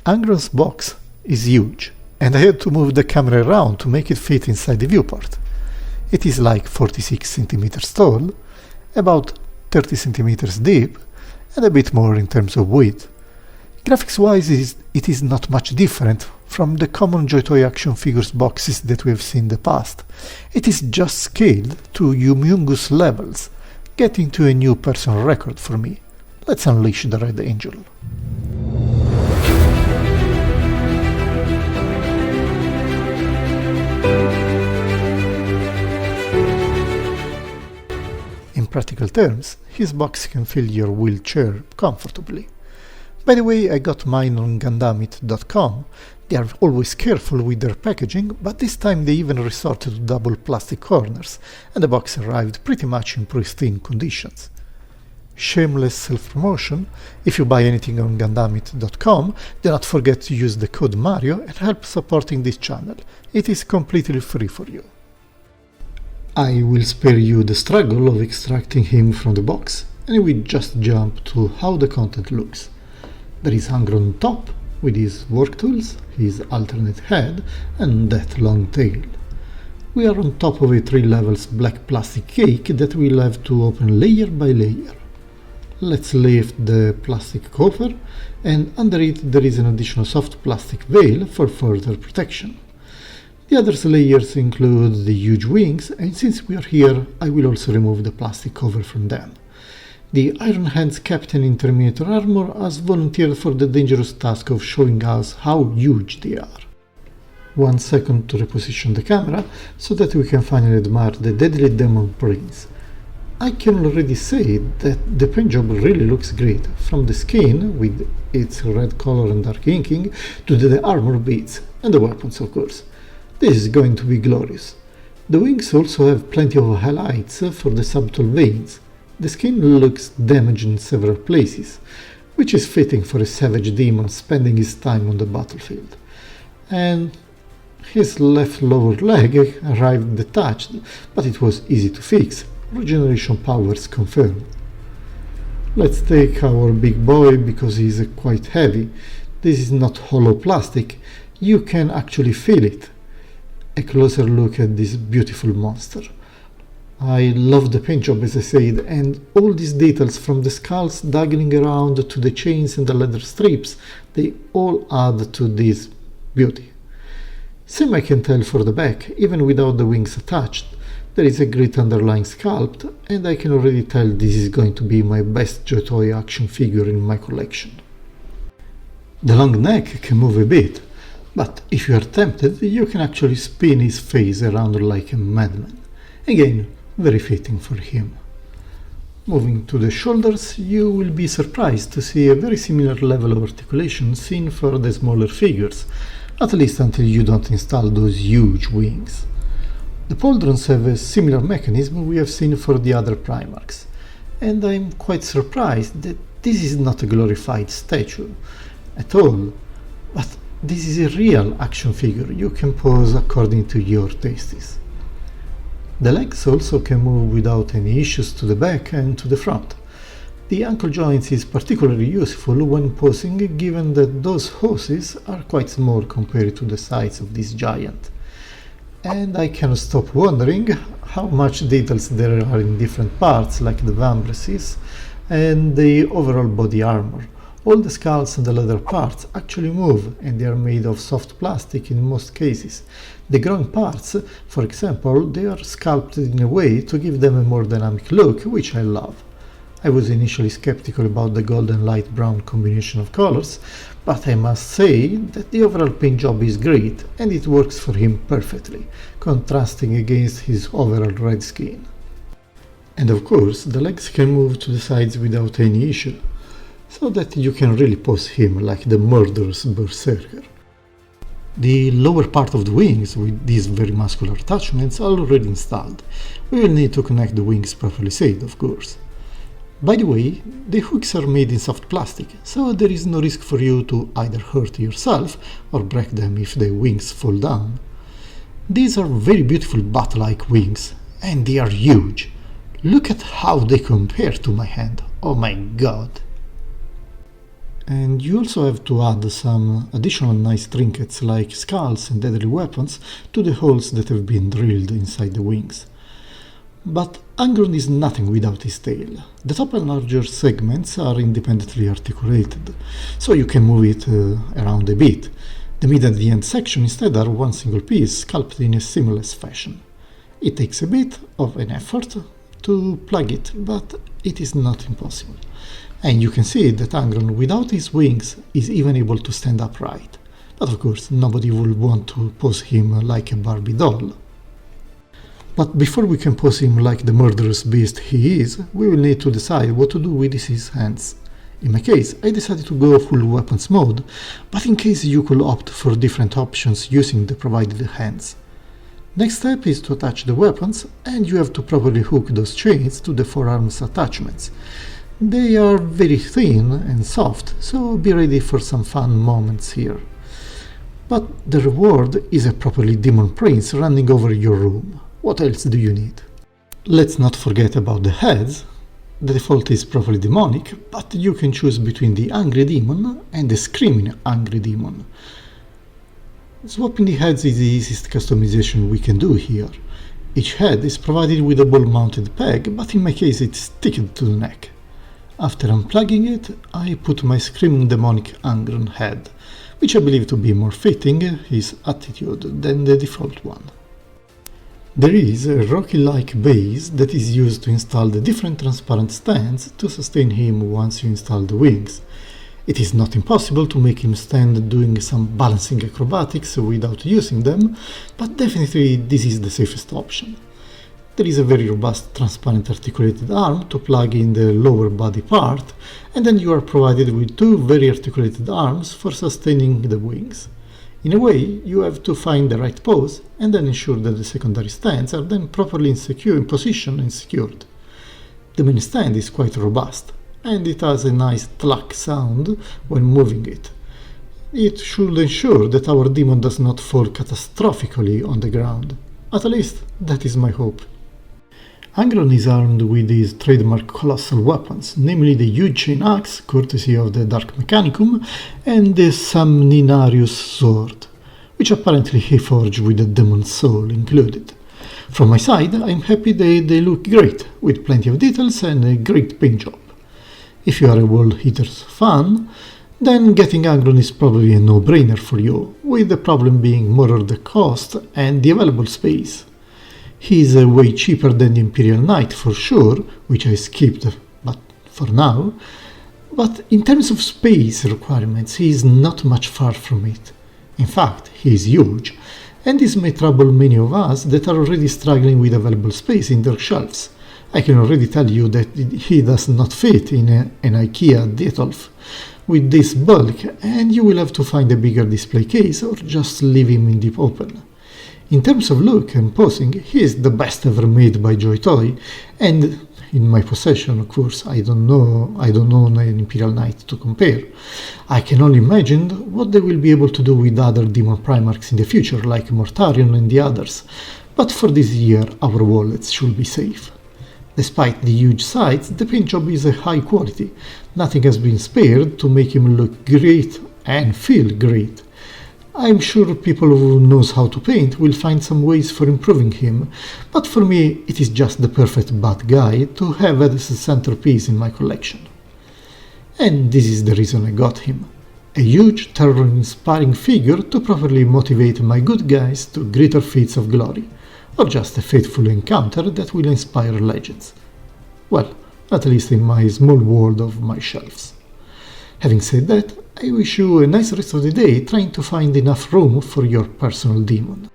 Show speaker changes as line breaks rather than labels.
Angron's box is huge, and I had to move the camera around to make it fit inside the viewport. It is like 46 centimeters tall, about 30 centimeters deep, and a bit more in terms of width. Graphics-wise, it is not much different from the common JOYTOY action figures boxes that we have seen in the past. It is just scaled to humongous levels, getting to a new personal record for me. Let's unleash the Red Angel. In practical terms, his box can fill your wheelchair comfortably. By the way, I got mine on gundamit.com. They are always careful with their packaging, but this time they even resorted to double plastic corners, and the box arrived pretty much in pristine conditions. Shameless self-promotion: if you buy anything on gundamit.com, do not forget to use the code Mario and help supporting this channel. It is completely free for you. I will spare you the struggle of extracting him from the box, and we just jump to how the content looks. There is Angron on top, with his work tools, his alternate head, and that long tail. We are on top of a 3 levels black plastic cake that we'll have to open layer by layer. Let's lift the plastic cover, and under it there is an additional soft plastic veil for further protection. The other layers include the huge wings, and since we are here, I will also remove the plastic cover from them. The Iron Hands Captain in Terminator armor has volunteered for the dangerous task of showing us how huge they are. 1 second to reposition the camera so that we can finally admire the deadly Daemon prints. I can already say that the paint job really looks great, from the skin with its red color and dark inking to the armor bits and the weapons, of course. This is going to be glorious. The wings also have plenty of highlights for the subtle veins. The skin looks damaged in several places, which is fitting for a savage demon spending his time on the battlefield. And his left lower leg arrived detached, but it was easy to fix. Regeneration powers confirmed. Let's take our big boy because he is quite heavy. This is not hollow plastic, you can actually feel it. A closer look at this beautiful monster. I love the paint job, as I said, and all these details from the skulls dangling around to the chains and the leather strips, they all add to this beauty. Same I can tell for the back, even without the wings attached. There is a great underlying sculpt, and I can already tell this is going to be my best JOYTOY action figure in my collection. The long neck can move a bit, but if you are tempted, you can actually spin his face around like a madman. Again, very fitting for him. Moving to the shoulders, you will be surprised to see a very similar level of articulation seen for the smaller figures, at least until you don't install those huge wings. The pauldrons have a similar mechanism we have seen for the other Primarchs, and I'm quite surprised that this is not a glorified statue at all, but this is a real action figure you can pose according to your tastes. The legs also can move without any issues to the back and to the front. The ankle joints is particularly useful when posing, given that those horses are quite small compared to the size of this giant. And I cannot stop wondering how much details there are in different parts, like the vambraces and the overall body armor. All the skulls and the leather parts actually move, and they are made of soft plastic in most cases. The groin parts, for example, they are sculpted in a way to give them a more dynamic look, which I love. I was initially skeptical about the gold and light brown combination of colors, but I must say that the overall paint job is great, and it works for him perfectly, contrasting against his overall red skin. And of course, the legs can move to the sides without any issue, so that you can really pose him like the murderous berserker. The lower part of the wings, with these very muscular attachments, are already installed. We will need to connect the wings properly said, of course. By the way, the hooks are made in soft plastic, so there is no risk for you to either hurt yourself or break them if the wings fall down. These are very beautiful bat-like wings, and they are huge. Look at how they compare to my hand, oh my god! And you also have to add some additional nice trinkets like skulls and deadly weapons to the holes that have been drilled inside the wings. But Angron is nothing without his tail. The top and larger segments are independently articulated, so you can move it around a bit. The mid and the end section instead are one single piece sculpted in a seamless fashion. It takes a bit of an effort to plug it, but it is not impossible. And you can see that Angron without his wings is even able to stand upright. But of course nobody will want to pose him like a Barbie doll. But before we can pose him like the murderous beast he is, we will need to decide what to do with his hands. In my case, I decided to go full weapons mode, but in case you could opt for different options using the provided hands. Next step is to attach the weapons, and you have to properly hook those chains to the forearms attachments. They are very thin and soft, so be ready for some fun moments here. But the reward is a properly demon prince running over your room. What else do you need? Let's not forget about the heads. The default is properly demonic, but you can choose between the angry demon and the screaming angry demon. Swapping the heads is the easiest customization we can do here. Each head is provided with a ball-mounted peg, but in my case it's sticked to the neck. After unplugging it, I put my screaming demonic Angron head, which I believe to be more fitting his attitude than the default one. There is a rocky-like base that is used to install the different transparent stands to sustain him once you install the wings. It is not impossible to make him stand doing some balancing acrobatics without using them, but definitely this is the safest option. There is a very robust transparent articulated arm to plug in the lower body part, and then you are provided with two very articulated arms for sustaining the wings. In a way, you have to find the right pose and then ensure that the secondary stands are then properly in position and secured. The main stand is quite robust, and it has a nice tlack sound when moving it. It should ensure that our demon does not fall catastrophically on the ground. At least, that is my hope. Angron is armed with his trademark colossal weapons, namely the huge chain axe, courtesy of the Dark Mechanicum, and the Samninarius sword, which apparently he forged with the demon's soul included. From my side, I'm happy they look great, with plenty of details and a great paint job. If you are a worldeaters fan, then getting Angron is probably a no-brainer for you, with the problem being more the cost and the available space. He is way cheaper than the Imperial Knight for sure, which I skipped but for now, but in terms of space requirements he is not much far from it. In fact, he is huge, and this may trouble many of us that are already struggling with available space in their shelves. I can already tell you that he does not fit in an IKEA Detolf with this bulk, and you will have to find a bigger display case or just leave him in the open. In terms of look and posing, he is the best ever made by JOYTOY, and in my possession, of course, I don't own an Imperial Knight to compare. I can only imagine what they will be able to do with other Demon Primarchs in the future, like Mortarion and the others, but for this year our wallets should be safe. Despite the huge size, the paint job is a high quality. Nothing has been spared to make him look great and feel great. I'm sure people who knows how to paint will find some ways for improving him, but for me it is just the perfect bad guy to have as a centerpiece in my collection. And this is the reason I got him. A huge, terror-inspiring figure to properly motivate my good guys to greater feats of glory, or just a faithful encounter that will inspire legends. Well, at least in my small world of my shelves. Having said that, I wish you a nice rest of the day trying to find enough room for your personal demon.